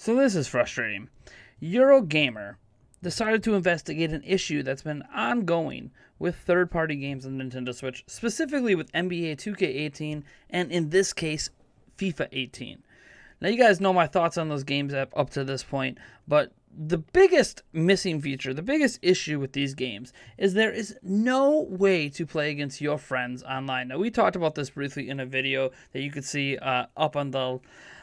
So this is frustrating. Eurogamer decided to investigate an issue that's been ongoing with third-party games on Nintendo Switch, specifically with NBA 2K18 and, in this case, FIFA 18. Now, you guys know my thoughts on those games up to this point, but the biggest missing feature, the biggest issue with these games is there is no way to play against your friends online. Now, we talked about this briefly in a video that you could see up on the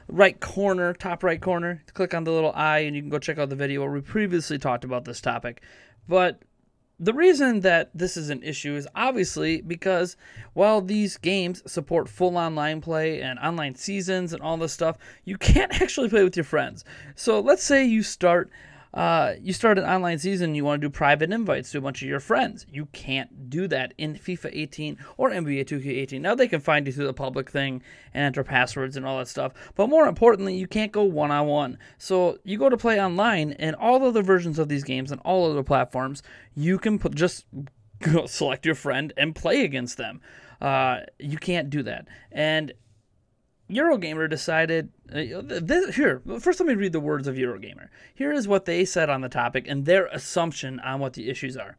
right corner, top right corner. Click on the little eye and you can go check out the video where we previously talked about this topic. But the reason that this is an issue is obviously because while these games support full online play and online seasons and all this stuff, you can't actually play with your friends. So let's say you start an online season and you want to do private invites to a bunch of your friends. You can't do that in FIFA 18 or NBA 2K18. Now they can find you through the public thing and enter passwords and all that stuff. But more importantly, you can't go one-on-one. So you go to play online and all other versions of these games and all other platforms, you can just select your friend and play against them. You can't do that. And Eurogamer decided, first let me read the words of Eurogamer. Here is what they said on the topic and their assumption on what the issues are.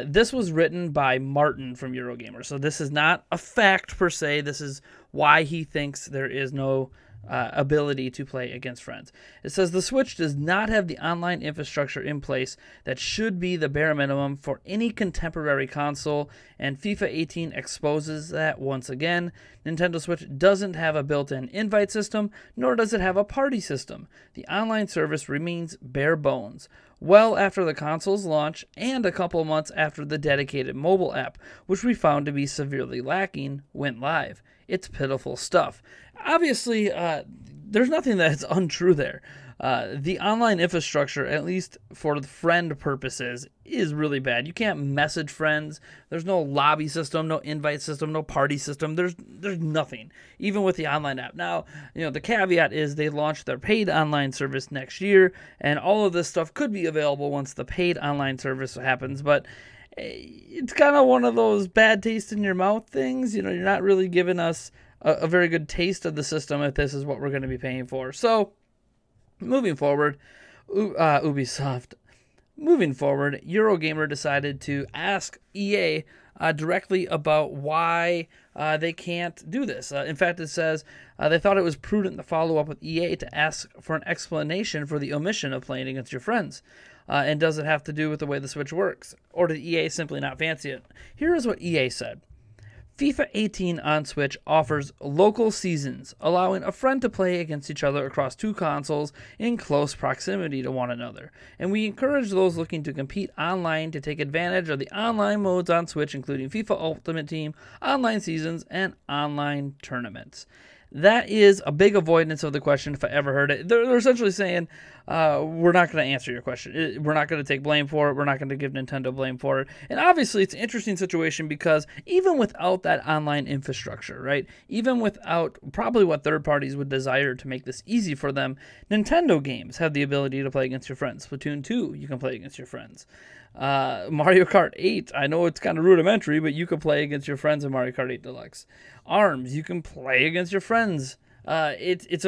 This was written by Martin from Eurogamer, so this is not a fact per se. This is why he thinks there is no ability to play against friends. It says the Switch does not have the online infrastructure in place that should be the bare minimum for any contemporary console, and FIFA 18 exposes that once again. Nintendo Switch doesn't have a built-in invite system, nor does it have a party system. The online service remains bare bones, well after the console's launch and a couple months after the dedicated mobile app, which we found to be severely lacking, went live. It's pitiful stuff. Obviously, there's nothing that's untrue there. The online infrastructure, at least for the friend purposes, is really bad. You can't message friends. There's no lobby system, no invite system, no party system. There's nothing, even with the online app. Now, the caveat is they launched their paid online service next year, and all of this stuff could be available once the paid online service happens, but it's kind of one of those bad taste in your mouth things. You're not really giving us a very good taste of the system if this is what we're going to be paying for. So, moving forward, Eurogamer decided to ask EA directly about why they can't do this. In fact, it says they thought it was prudent to follow up with EA to ask for an explanation for the omission of playing against your friends. And does it have to do with the way the Switch works? Or did EA simply not fancy it? Here is what EA said. FIFA 18 on Switch offers local seasons, allowing a friend to play against each other across two consoles in close proximity to one another. And we encourage those looking to compete online to take advantage of the online modes on Switch, including FIFA Ultimate Team, online seasons, and online tournaments. That is a big avoidance of the question if I ever heard it. They're essentially saying, we're not going to answer your question. We're not going to take blame for it. We're not going to give Nintendo blame for it. And obviously, it's an interesting situation because even without that online infrastructure, right? Even without probably what third parties would desire to make this easy for them, Nintendo games have the ability to play against your friends. Splatoon 2, you can play against your friends. Mario Kart 8, I know it's kind of rudimentary, but you can play against your friends in Mario Kart 8 Deluxe. ARMS, you can play against your friends. It's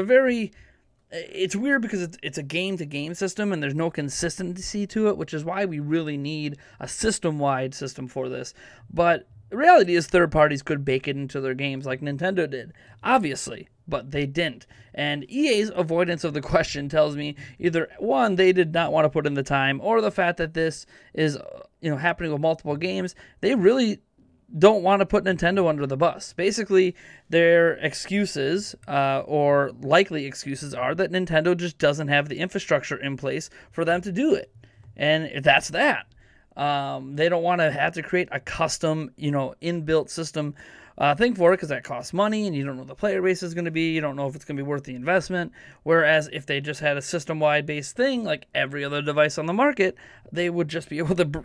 weird because it's a game-to-game system and there's no consistency to it, which is why we really need a system-wide system for this. But the reality is third parties could bake it into their games like Nintendo did, obviously, but they didn't. And EA's avoidance of the question tells me either, one, they did not want to put in the time, or the fact that this is happening with multiple games, they really don't want to put Nintendo under the bus. Basically, their excuses, or likely excuses, are that Nintendo just doesn't have the infrastructure in place for them to do it. And that's that. They don't want to have to create a custom, inbuilt system thing for it because that costs money and you don't know what the player base is going to be. You don't know if it's going to be worth the investment. Whereas if they just had a system-wide based thing like every other device on the market, they would just be able to,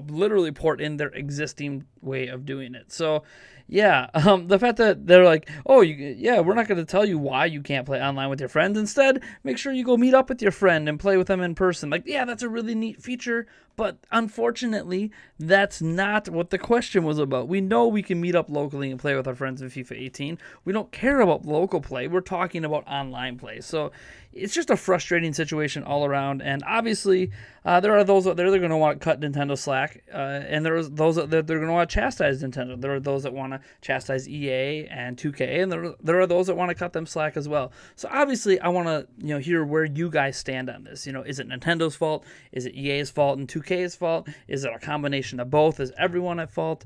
literally port in their existing way of doing it. So, yeah, the fact that they're like, we're not going to tell you why you can't play online with your friends. Instead, make sure you go meet up with your friend and play with them in person. Like, yeah, that's a really neat feature, but unfortunately, that's not what the question was about. We know we can meet up locally and play with our friends in FIFA 18. We don't care about local play. We're talking about online play. So it's just a frustrating situation all around. And obviously, there are those out there that are going to want to cut Nintendo slack, and there are those that they're going to want to chastise Nintendo. There are those that want to chastise EA and 2K, and there are those that want to cut them slack as well. So obviously, I want to hear where you guys stand on this. Is it Nintendo's fault? Is it EA's fault and 2K's fault? Is it a combination of both? Is everyone at fault?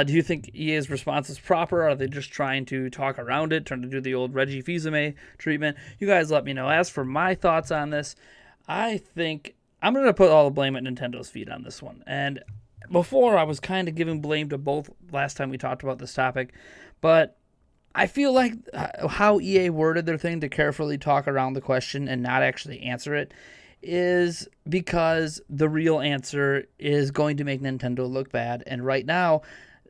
Do you think EA's response is proper? Are they just trying to talk around it, trying to do the old Reggie Fils-Aimé treatment? You guys let me know. As for my thoughts on this, I think I'm going to put all the blame at Nintendo's feet on this one. And before, I was kind of giving blame to both last time we talked about this topic, but I feel like how EA worded their thing to carefully talk around the question and not actually answer it is because the real answer is going to make Nintendo look bad. And right now,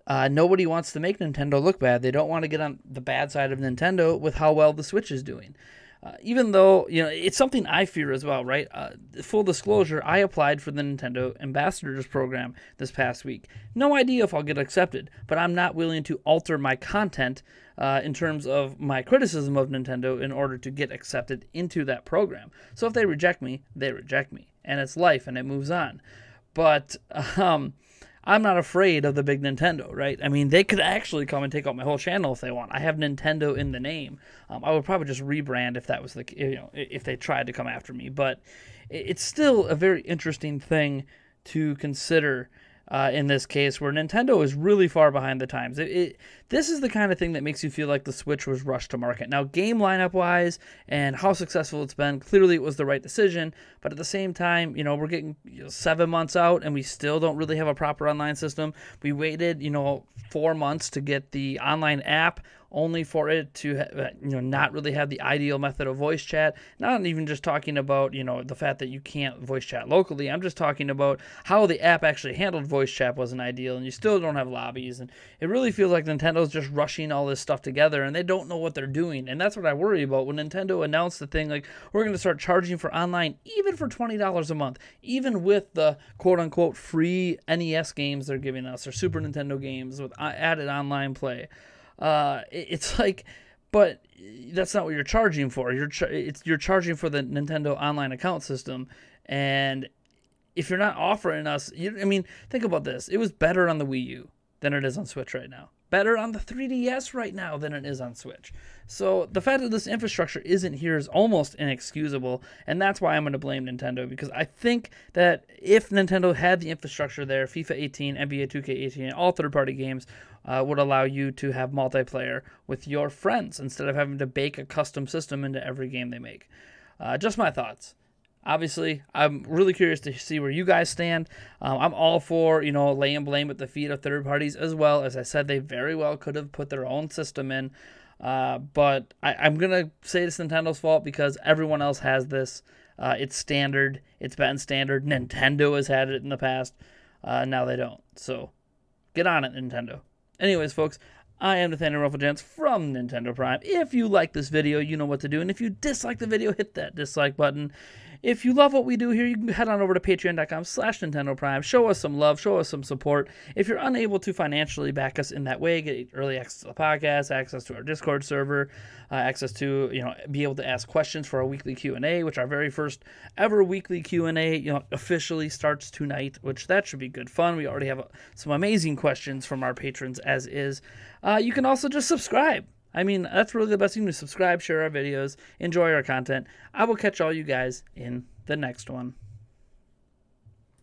nobody wants to make Nintendo look bad. They don't want to get on the bad side of Nintendo with how well the Switch is doing. Even though, it's something I fear as well, right? Full disclosure, I applied for the Nintendo Ambassadors Program this past week. No idea if I'll get accepted, but I'm not willing to alter my content in terms of my criticism of Nintendo in order to get accepted into that program. So if they reject me, they reject me. And it's life, and it moves on. But I'm not afraid of the big Nintendo, right? I mean, they could actually come and take out my whole channel if they want. I have Nintendo in the name. I would probably just rebrand if that was if they tried to come after me. But it's still a very interesting thing to consider in this case, where Nintendo is really far behind the times. This is the kind of thing that makes you feel like the Switch was rushed to market. Now, game lineup-wise and how successful it's been, clearly it was the right decision. But at the same time, we're getting 7 months out, and we still don't really have a proper online system. We waited, 4 months to get the online app, only for it to not really have the ideal method of voice chat. Not even just talking about the fact that you can't voice chat locally. I'm just talking about how the app actually handled voice chat wasn't ideal, and you still don't have lobbies. And it really feels like Nintendo's just rushing all this stuff together, and they don't know what they're doing. And that's what I worry about when Nintendo announced the thing like, we're going to start charging for online even for $20 a month, even with the quote-unquote free NES games they're giving us, or Super Nintendo games with added online play. It's like, but that's not what you're charging for. You're charging for the Nintendo online account system, and if you're not offering us, think about this. It was better on the Wii U than it is on Switch right now. Better on the 3DS right now than it is on Switch. So the fact that this infrastructure isn't here is almost inexcusable, and that's why I'm going to blame Nintendo, because I think that if Nintendo had the infrastructure there, FIFA 18, NBA 2K18, all third-party games would allow you to have multiplayer with your friends instead of having to bake a custom system into every game they make. Just my thoughts. Obviously, I'm really curious to see where you guys stand. I'm all for, laying blame at the feet of third parties as well. As I said, they very well could have put their own system in. But I'm going to say it's Nintendo's fault because everyone else has this. It's standard. It's been standard. Nintendo has had it in the past. Now they don't. So get on it, Nintendo. Anyways, folks, I am Nathaniel Rufflegents from Nintendo Prime. If you like this video, you know what to do. And if you dislike the video, hit that dislike button. If you love what we do here, you can head on over to patreon.com/Nintendo Prime. Show us some love. Show us some support. If you're unable to financially back us in that way, get early access to the podcast, access to our Discord server, access to, be able to ask questions for our weekly Q&A, which our very first ever weekly Q&A, officially starts tonight, which that should be good fun. We already have some amazing questions from our patrons as is. You can also just subscribe. That's really the best thing to subscribe, share our videos, enjoy our content. I will catch all you guys in the next one.